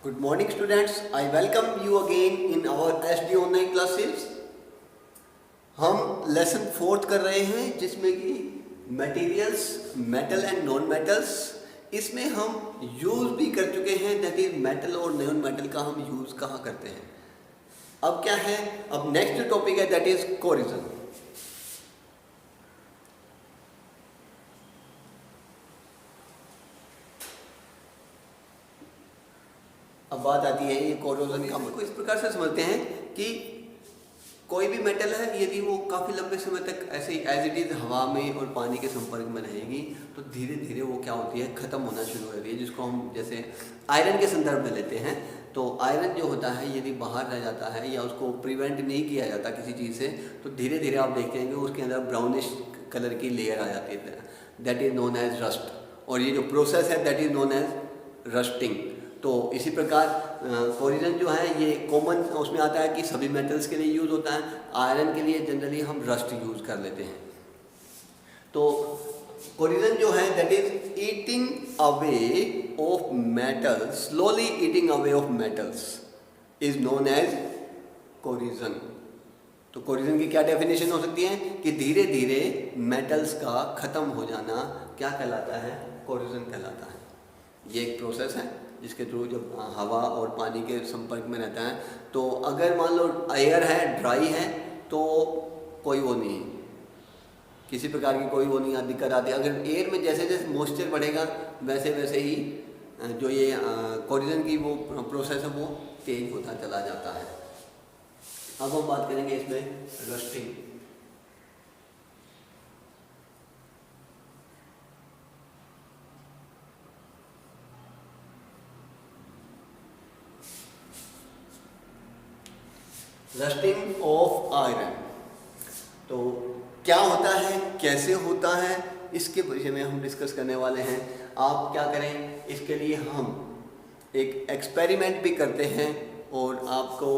Good morning students, I welcome you again in our SD online classes. हम lesson fourth कर रहे हैं जिसमें कि materials, metal and non metals, इसमें हम यूज़ भी कर चुके हैं, दैट इज मेटल और नॉन मेटल का हम यूज़ कहाँ करते हैं। अब क्या है, अब नेक्स्ट टॉपिक है दैट इज कोरिजन। अब बात आती है ये कोरोजन का, हमको इस प्रकार से समझते हैं कि कोई भी मेटल है यदि वो काफ़ी लंबे समय तक ऐसे ही एज इट इज़ हवा में और पानी के संपर्क में रहेगी तो धीरे धीरे वो क्या होती है, ख़त्म होना शुरू हो जाती है। जिसको हम जैसे आयरन के संदर्भ में लेते हैं तो आयरन जो होता है यदि बाहर रह जाता है या उसको प्रिवेंट नहीं किया जाता किसी चीज़ से तो धीरे धीरे आप देखते हैं कि उसके अंदर ब्राउनिश कलर की लेयर आ जाती है, that is known as rust. और ये जो प्रोसेस है that is known as rusting. तो इसी प्रकार कोरिजन जो है ये कॉमन उसमें आता है कि सभी मेटल्स के लिए यूज़ होता है। आयरन के लिए जनरली हम रस्ट यूज़ कर लेते हैं। तो कोरिजन जो है that is eating away of metals, slowly eating away of metals is known as corrosion. तो कोरिजन की क्या डेफिनेशन हो सकती है कि धीरे धीरे मेटल्स का ख़त्म हो जाना क्या कहलाता है, कोरिजन कहलाता है। ये एक प्रोसेस है जिसके थ्रू जब हवा और पानी के संपर्क में रहता है तो अगर मान लो एयर है, ड्राई है तो कोई वो नहीं है, किसी प्रकार की कोई वो नहीं दिक्कत आती। अगर एयर में जैसे जैसे मॉइस्चर बढ़ेगा वैसे वैसे ही जो ये कोरिजन की वो प्रोसेस है वो तेज होता चला जाता है। अब हम बात करेंगे इसमें रस्टिंग। रस्टिंग ऑफ आयरन, तो क्या होता है, कैसे होता है, इसके विषय में हम डिस्कस करने वाले हैं। आप क्या करें, इसके लिए हम एक एक्सपेरिमेंट भी करते हैं और आपको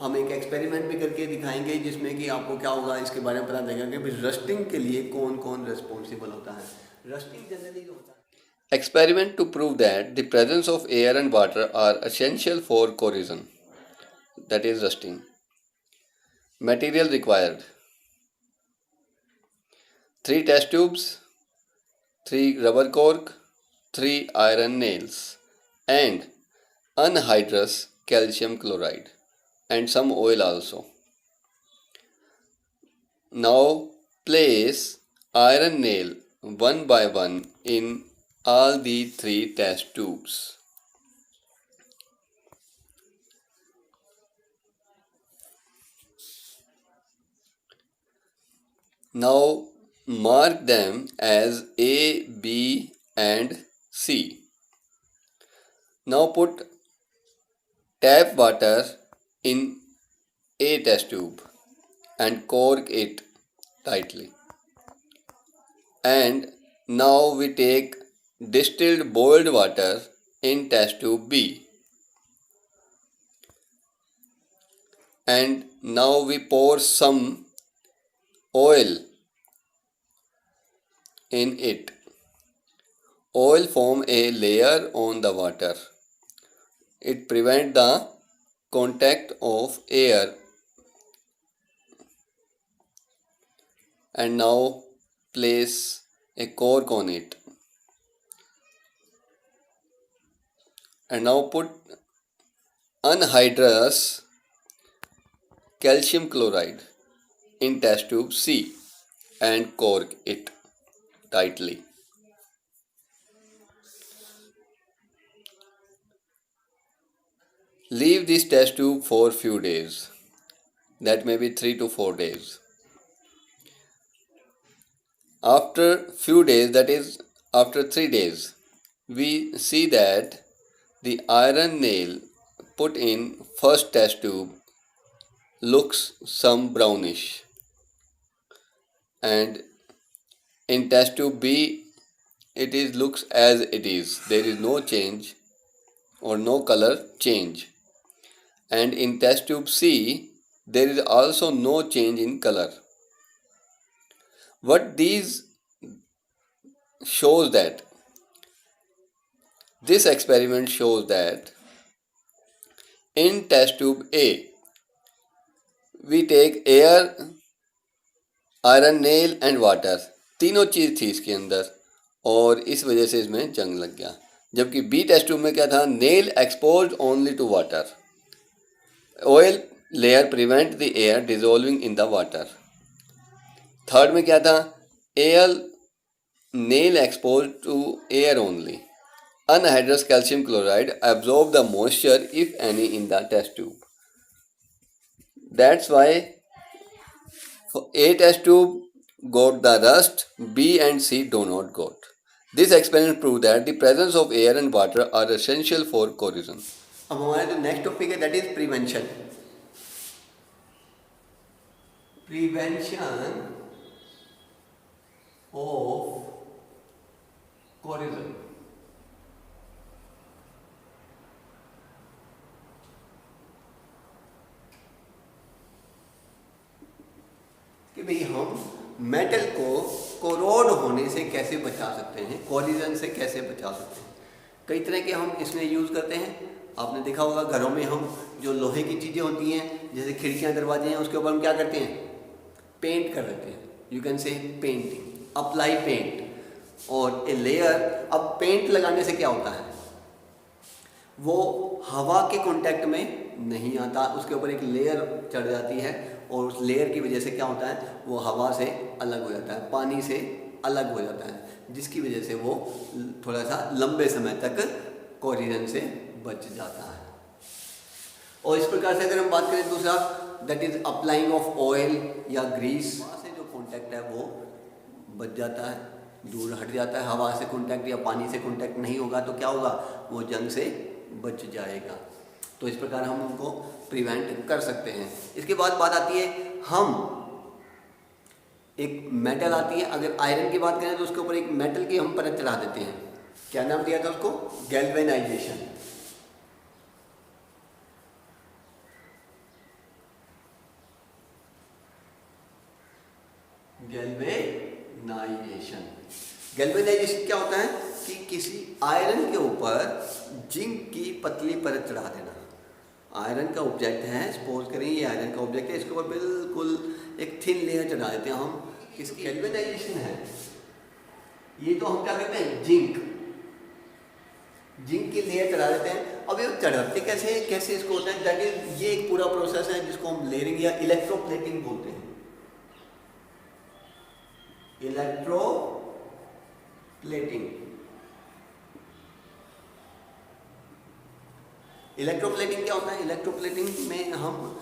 हम एक एक्सपेरिमेंट भी करके दिखाएंगे जिसमें कि आपको क्या होगा इसके बारे में पता लगेगा कि रस्टिंग के लिए कौन कौन रिस्पॉन्सिबल होता है। रस्टिंग जनरली जो होता है, experiment to prove that the presence of air and water are essential for corrosion, that is rusting. Material required: 3 test tubes, 3 rubber cork, 3 iron nails, and anhydrous calcium chloride, and some oil also. Now place iron nail one by one in all the 3 test tubes. Now mark them as A, B and C. Now put tap water in A test tube and cork it tightly. And now we take distilled boiled water in test tube B. And now we pour some oil in it. Oil form a layer on the water. It prevents the contact of air. And now place a cork on it. And now put anhydrous calcium chloride in test tube C and cork it tightly. Leave this test tube for few days, that may be 3 to 4 days. After few days, that is after 3 days, we see that the iron nail put in first test tube looks some brownish, and in test tube B it is looks as it is, there is no change or no color change. And in test tube C there is also no change in color. What these shows that, this experiment shows that In test tube A, we take air, iron, nail and water, तीनों चीज़ थी इसके अंदर और इस वजह से इसमें जंग लग गया। जबकि बी टेस्ट ट्यूब में क्या था, nail exposed only to water, oil layer prevent the air dissolving in the water. Third में क्या था, air nail exposed to air only, anhydrous calcium chloride absorb the moisture if any in the test tube. That's why A test tube got the rust, B and C do not got. This experiment proved that the presence of air and water are essential for corrosion. अब हमारा जो next topic है that is prevention. Prevention of corrosion। कि भाई हम metal को corrode होने से कैसे बचा सकते हैं, कोलिजन से कैसे बचा सकते हैं। कई तरह के हम इसमें यूज़ करते हैं। आपने देखा होगा घरों में हम जो लोहे की चीज़ें होती हैं जैसे खिड़कियां दरवाजे हैं उसके ऊपर हम क्या करते हैं, पेंट कर देते हैं। You can say painting, apply paint और ए लेयर। अब पेंट लगाने से क्या होता है, वो हवा के कांटेक्ट में नहीं आता, उसके ऊपर एक लेयर चढ़ जाती है और उस लेयर की वजह से क्या होता है, वो हवा से अलग हो जाता है, पानी से अलग हो जाता है, जिसकी वजह से वो थोड़ा सा लंबे समय तक कोरिजन से बच जाता है। और इस प्रकार से अगर हम बात करें दूसरा, that is applying of oil या ग्रीस, वहाँ से जो कॉन्टैक्ट है वो बच जाता है, दूर हट जाता है। हवा से कॉन्टैक्ट या पानी से कॉन्टैक्ट नहीं होगा तो क्या होगा, वो जंग से बच जाएगा। तो इस प्रकार हम उनको प्रिवेंट कर सकते हैं। इसके बाद बात आती है, हम एक मेटल आती है, अगर आयरन की बात करें तो उसके ऊपर एक मेटल की हम परत चढ़ा देते हैं। क्या नाम दिया था उसको, गैल्वेनाइजेशन। गैल्वेनाइजेशन, गैल्वेनाइजेशन क्या होता है कि किसी आयरन के ऊपर जिंक की पतली परत चढ़ा देना। आयरन का ऑब्जेक्ट है, सपोज करें ये आयरन का ऑब्जेक्ट है, इसके ऊपर बिल्कुल एक थिन लेयर चढ़ा देते हैं हम। किसकी गैल्वेनाइजेशन है ये, तो हम क्या करते हैं, जिंक की लेयर चढ़ा देते हैं। अब ये चढ़ाते कैसे इसको होता है, दैट इज ये एक पूरा प्रोसेस है जिसको हम लेयरिंग या इलेक्ट्रोप्लेटिंग बोलते हैं। इलेक्ट्रोप्लेटिंग क्या होता है, इलेक्ट्रोप्लेटिंग में हम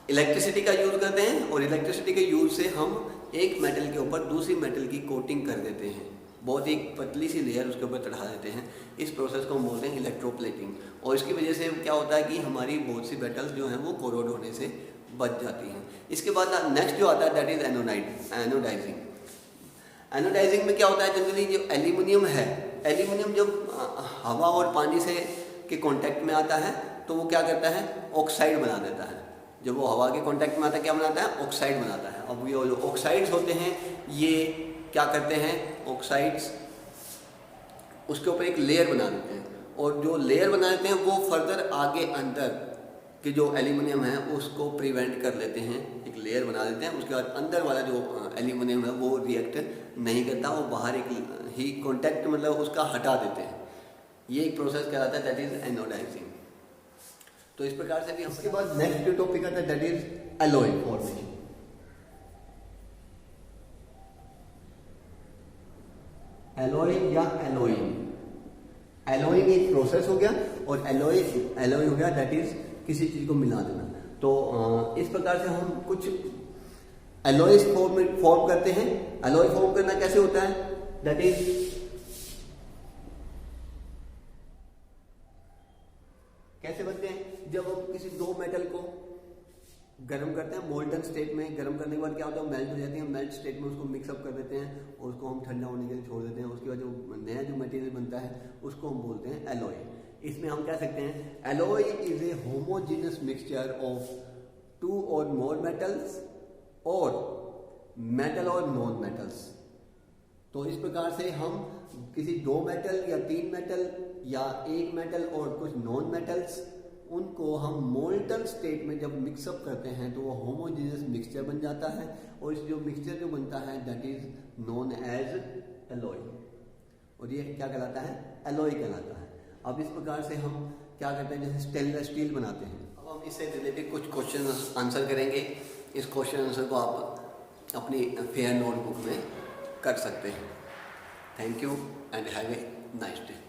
इलेक्ट्रिसिटी का यूज़ करते हैं और इलेक्ट्रिसिटी के यूज़ से हम एक मेटल के ऊपर दूसरी मेटल की कोटिंग कर देते हैं, बहुत ही पतली सी लेयर उसके ऊपर चढ़ा देते हैं। इस प्रोसेस को हम बोलते हैं इलेक्ट्रोप्लेटिंग। और इसकी वजह से क्या होता है कि हमारी बहुत सी मेटल्स जो हैं वो कोरोड होने से बच जाती हैं। इसके बाद नेक्स्ट जो आता है दैट इज एनोडाइजिंग। एनोडाइजिंग में क्या होता है, जनरली जो एल्यूमिनियम है, एल्यूमिनियम जब हवा और पानी से के कांटेक्ट में आता है तो वो क्या करता है, ऑक्साइड बना देता है। जब वो हवा के कांटेक्ट में आता है क्या बनाता है, ऑक्साइड बनाता है। अब ये जो ऑक्साइड्स होते हैं ये क्या करते हैं, ऑक्साइड्स उसके ऊपर एक लेयर बना देते हैं और जो लेयर बना देते हैं वो फर्दर आगे अंदर कि जो एल्यूमिनियम है उसको प्रिवेंट कर लेते हैं, एक लेयर बना देते हैं। उसके बाद अंदर वाला जो एल्यूमिनियम है वो रिएक्ट नहीं करता, वो बाहर एक ही कांटेक्ट मतलब उसका हटा देते हैं। ये एक प्रोसेस कहलाता है दैट इज एनोडाइजिंग। तो इस प्रकार से भी हम, उसके बाद नेक्स्ट जो टॉपिक आता है that is alloy formation. Alloy या एलॉइंग, एलॉइंग एक प्रोसेस हो गया और एलॉय हो गया दैट इज किसी चीज को मिला देना। तो इस प्रकार से हम कुछ एलॉयज फॉर्म करते हैं। एलॉय फॉर्म करना कैसे होता है, दैट इज कैसे बनते हैं, जब हम किसी दो मेटल को गर्म करते हैं, मोल्टन स्टेट में गर्म करने के बाद क्या होता है, मेल्ट हो जाती है। मेल्ट स्टेट में उसको मिक्सअप कर देते हैं और उसको हम ठंडा होने के लिए छोड़ देते हैं। उसके बाद जो नया जो मटेरियल बनता है उसको हम बोलते हैं एलॉय। इसमें हम कह सकते हैं alloy is a homogeneous mixture of two और मोर मेटल्स और मेटल और नॉन मेटल्स। तो इस प्रकार से हम किसी 2 मेटल या 3 मेटल या 1 मेटल और कुछ नॉन मेटल्स, उनको हम मोल्टन स्टेट में जब मिक्सअप करते हैं तो वो होमोजेनियस मिक्सचर बन जाता है, और इस जो मिक्सचर जो बनता है that is known as alloy, और ये क्या कहलाता है? एलॉय कहलाता है। अब इस प्रकार से हम क्या करते हैं, जैसे स्टेनलेस स्टील बनाते हैं। अब हम इससे रिलेटेड कुछ क्वेश्चन आंसर करेंगे। इस क्वेश्चन आंसर को आप अपनी फेयर नोटबुक में कर सकते हैं। Thank you and have a nice day.